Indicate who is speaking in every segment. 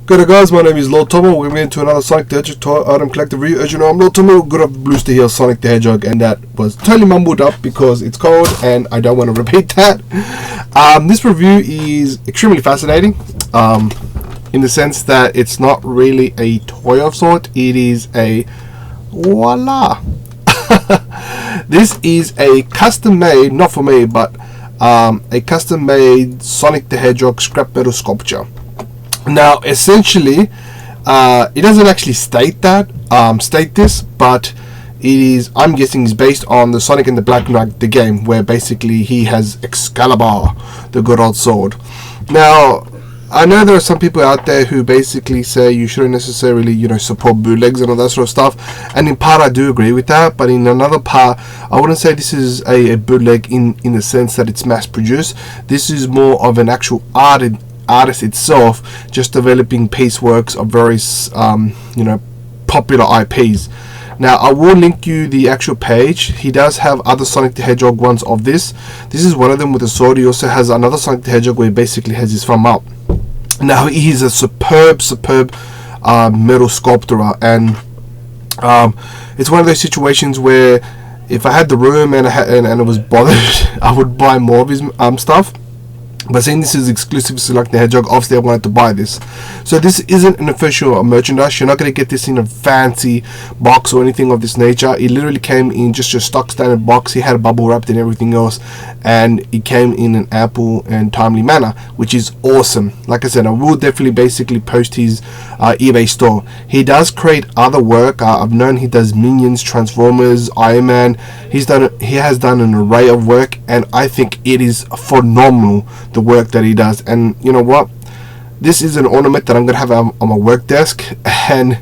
Speaker 1: Good guys, my name is Lord Tomo. We're into another Sonic the Hedgehog toy item collector review. As you know, I'm Lord Tomo. Good up blues to hear Sonic the Hedgehog, and that was totally mumbled up because it's cold and I don't want to repeat that. This review is extremely fascinating in the sense that it's not really a toy of sort. It is a voila. This is a custom made, not for me, but a custom made Sonic the Hedgehog scrap metal sculpture. Now, essentially, it doesn't actually state this, but it is, I'm guessing, is based on the Sonic and the Black Knight, the game, where basically he has Excalibur, the good old sword. Now, I know there are some people out there who basically say you shouldn't necessarily, support bootlegs and all that sort of stuff, and in part I do agree with that, but in another part, I wouldn't say this is a bootleg in the sense that it's mass produced. This is more of an actual artist itself just developing pieceworks of various popular IPs. Now I will link you the actual page. He does have other Sonic the Hedgehog ones of this. This is one of them with a sword. He also has another Sonic the Hedgehog where he basically has his thumb up. Now he is a superb metal sculptor, and it's one of those situations where if I had the room and I was bothered, I would buy more of his stuff. But seeing this is exclusive to Sonic the Hedgehog, obviously I wanted to buy this. So this isn't an official merchandise. You're not going to get this in a fancy box or anything of this nature. It literally came in just your stock standard box. He had a bubble wrapped and everything else, and it came in an ample and timely manner, which is awesome. Like I said, I will definitely basically post his eBay store. He does create other work. I've known he does Minions, Transformers, Iron Man. He has done an array of work, and I think it is phenomenal, the work that he does. And you know what, this is an ornament that I'm gonna have on my work desk, and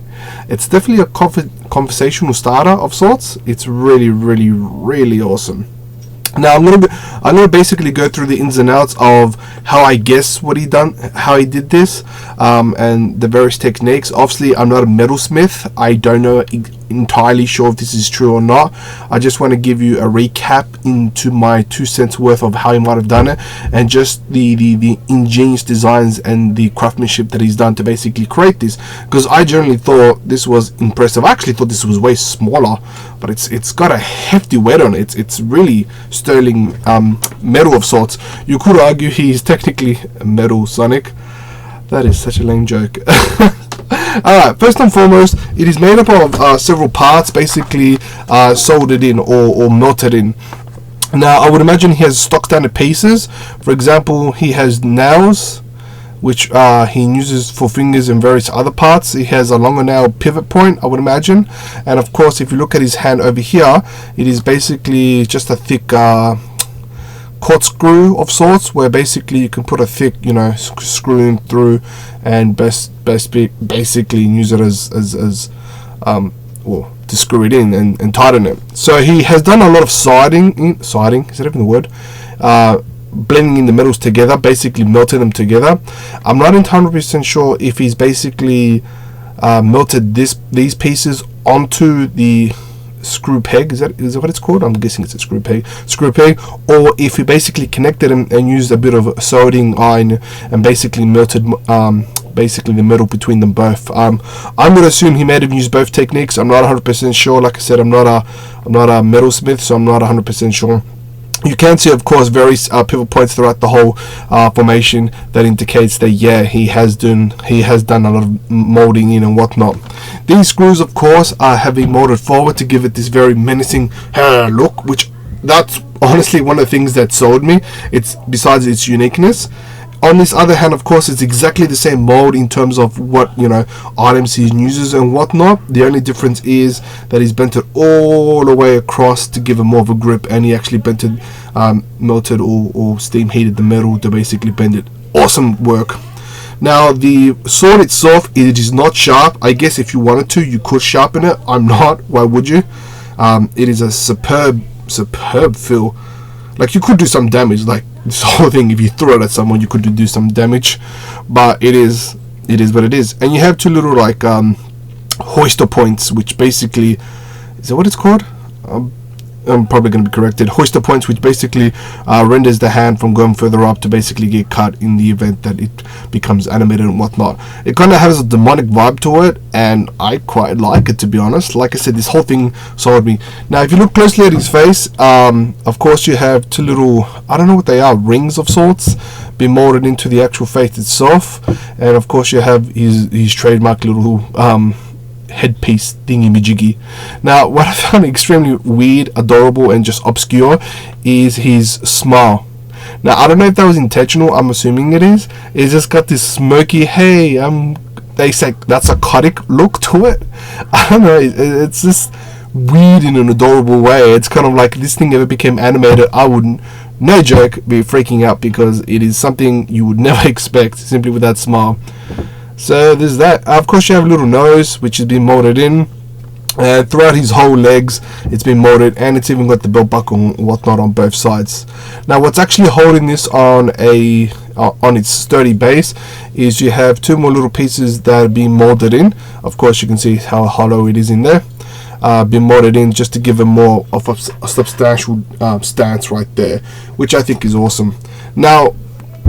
Speaker 1: it's definitely a conversational starter of sorts. It's really awesome. Now I'm gonna basically go through the ins and outs of how I guess how he did this, and the various techniques. Obviously, I'm not a metalsmith. I don't know entirely sure if this is true or not. I just want to give you a recap into my 2 cents worth of how he might have done it, and just the ingenious designs and the craftsmanship that he's done to basically create this, because I generally thought this was impressive. I actually thought this was way smaller, but it's got a hefty weight on it. It's really sterling metal of sorts. You could argue he's technically a metal Sonic. That is such a lame joke. Alright, first and foremost, it is made up of several parts, basically soldered in or melted in. Now, I would imagine he has stock standard pieces. For example, he has nails, which he uses for fingers and various other parts. He has a longer nail pivot point, I would imagine. And of course, if you look at his hand over here, it is basically just a thick corkscrew of sorts, where basically you can put a thick, screw in through and basically use it as to screw it in and tighten it. So he has done a lot of siding, is that even the word? Blending in the metals together, basically melting them together. I'm not entirely 100% sure if he's basically melted these pieces onto the screw peg. Is that what it's called? I'm guessing it's a screw peg, or if he basically connected them and used a bit of soldering iron and basically melted basically the metal between them both. I'm going to assume he may have used both techniques. I'm not 100% sure. Like I said, I'm not a metalsmith, so I'm not 100% sure. You can see, of course, various pivot points throughout the whole formation that indicates that, yeah, he has done a lot of molding in and whatnot. These screws, of course, are having molded forward to give it this very menacing look, which that's honestly one of the things that sold me. It's besides its uniqueness. On this other hand, of course, it's exactly the same mold in terms of what items he uses and whatnot. The only difference is that he's bent it all the way across to give it more of a grip, and he actually melted or steam heated the metal to basically bend it. Awesome work. Now the sword itself, it is not sharp. I guess if you wanted to, you could sharpen it. I'm not. Why would you? It is a superb feel. Like, you could do some damage, like this whole thing, if you throw it at someone, you could do some damage, but it is what it is. And you have two little hoister points, which basically, is that what it's called? I'm probably going to be corrected. Hoister points, which basically renders the hand from going further up to basically get cut in the event that it becomes animated and whatnot. It kind of has a demonic vibe to it, and I quite like it, to be honest. Like I said, this whole thing sold me. Now, if you look closely at his face, of course you have two little, I don't know what they are, rings of sorts, being molded into the actual face itself, and of course you have his trademark little headpiece thingy-majiggy. Now, what I found extremely weird, adorable, and just obscure is his smile. Now, I don't know if that was intentional. I'm assuming it is. It's just got this smirky, hey, they say that psychotic look to it. I don't know. It's just weird in an adorable way. It's kind of like this thing ever became animated, I wouldn't, no joke, be freaking out, because it is something you would never expect simply with that smile. So there's that. Of course, you have a little nose, which has been molded in. Throughout his whole legs, it's been molded, and it's even got the belt buckle and whatnot on both sides. Now, what's actually holding this on its sturdy base is you have two more little pieces that are being molded in. Of course, you can see how hollow it is in there. Been molded in just to give it more of a substantial stance right there, which I think is awesome. Now,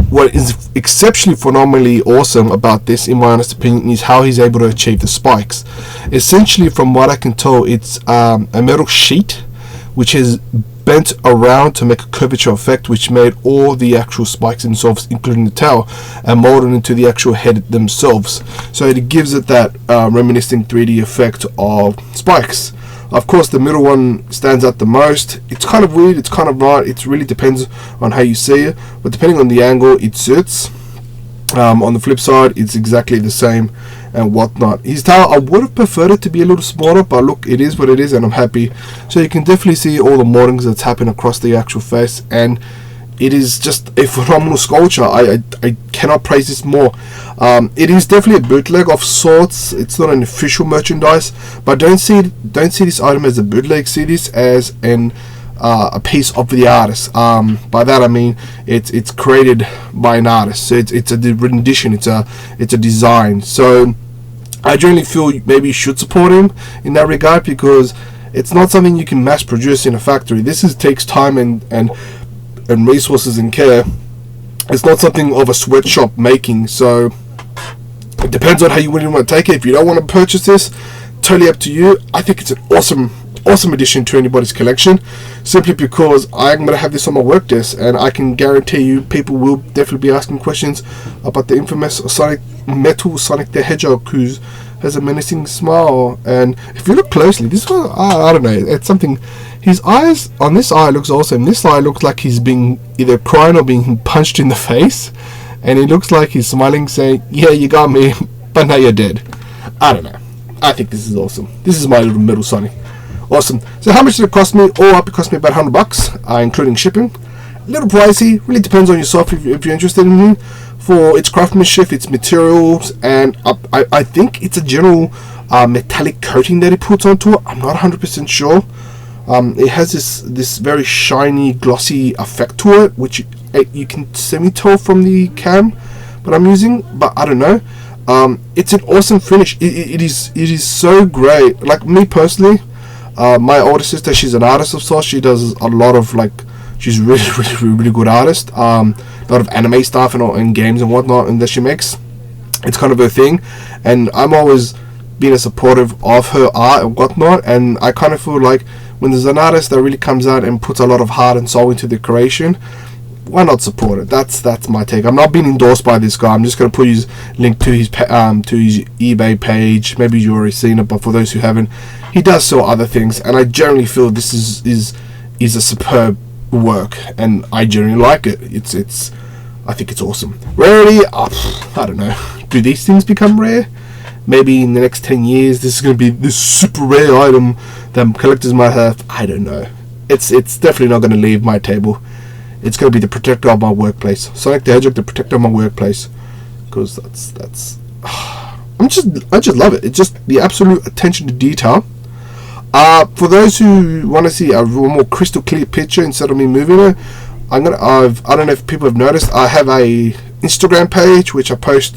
Speaker 1: what is exceptionally phenomenally awesome about this, in my honest opinion, is how he's able to achieve the spikes. Essentially, from what I can tell, it's a metal sheet which is bent around to make a curvature effect, which made all the actual spikes themselves, including the tail, and molded into the actual head themselves. So it gives it that reminiscent 3D effect of spikes. Of course, the middle one stands out the most. It's kind of weird, it's kind of right, it really depends on how you see it, but depending on the angle, it suits. On the flip side, it's exactly the same and whatnot. His tail, I would have preferred it to be a little smaller, but look, it is what it is, and I'm happy. So you can definitely see all the moldings that's happened across the actual face, and it is just a phenomenal sculpture. I cannot praise this more. It is definitely a bootleg of sorts. It's not an official merchandise, but don't see this item as a bootleg. See this as a piece of the artist. By that I mean it's created by an artist. So it's a rendition. It's a design. So I generally feel maybe you should support him in that regard, because it's not something you can mass produce in a factory. This takes time and resources and care. It's not something of a sweatshop making, so it depends on how you want to take it. If you don't want to purchase this, totally up to you. I think it's an awesome addition to anybody's collection, simply because I'm going to have this on my work desk, and I can guarantee you people will definitely be asking questions about the infamous Sonic the Hedgehog, who has a menacing smile. And if you look closely, this one, I don't know, it's something. His eyes on this eye looks awesome. This eye looks like he's being either crying or being punched in the face, and it looks like he's smiling, saying, "Yeah, you got me, but now you're dead." I don't know. I think this is awesome. This is my little middle Sonic. Awesome. So how much did it cost me? All up, it cost me about $100, including shipping. A little pricey. Really depends on yourself if you're interested in it. For its craftsmanship, its materials, and I think it's a general metallic coating that it puts onto it. I'm not 100% sure. It has this very shiny, glossy effect to it, which you can semi-tell from the cam that I'm using, but I don't know. It's an awesome finish. It is so great. Like me personally, my older sister, she's an artist of sorts. She does a lot of she's really good artist. A lot of anime stuff and games and whatnot, and that she makes. It's kind of her thing, and I'm always been a supportive of her art and whatnot. And I kind of feel like when there's an artist that really comes out and puts a lot of heart and soul into the creation, why not support it? That's my take. I'm not being endorsed by this guy. I'm just going to put his link to his eBay page. Maybe you've already seen it, but for those who haven't, he does sell other things, and I generally feel this is a superb work, and I generally like it. I think it's awesome. Rarity, I don't know. Do these things become rare? Maybe in the next 10 years, this is going to be this super rare item that collectors might have. I don't know. It's definitely not going to leave my table. It's going to be the protector of my workplace. Sonic the Hedgehog, the protector of my workplace, because that's. I just love it. It's just the absolute attention to detail. For those who want to see a more crystal clear picture instead of me moving it, I don't know if people have noticed, I have a Instagram page, which I post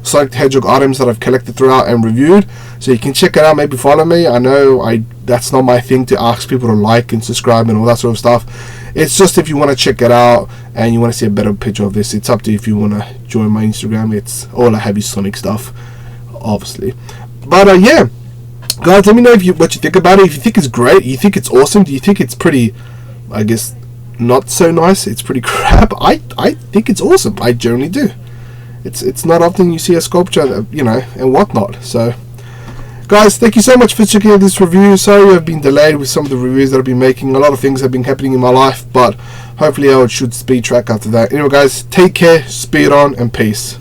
Speaker 1: Sonic the Hedgehog items that I've collected throughout and reviewed. So you can check it out, maybe follow me. I know that's not my thing to ask people to like and subscribe and all that sort of stuff. It's just if you want to check it out and you want to see a better picture of this, it's up to you if you want to join my Instagram. It's all I have is Sonic stuff, obviously. But yeah, guys, let me know what you think about it. If you think it's great, you think it's awesome, do you think it's pretty, I guess, not so nice, it's pretty crap? I think it's awesome. I generally do. It's not often you see a sculpture, you know, and whatnot. So guys, thank you so much for checking out this review. Sorry I've been delayed with some of the reviews that I've been making. A lot of things have been happening in my life, but hopefully I should speed track after that. Anyway guys, take care, speed on, and peace.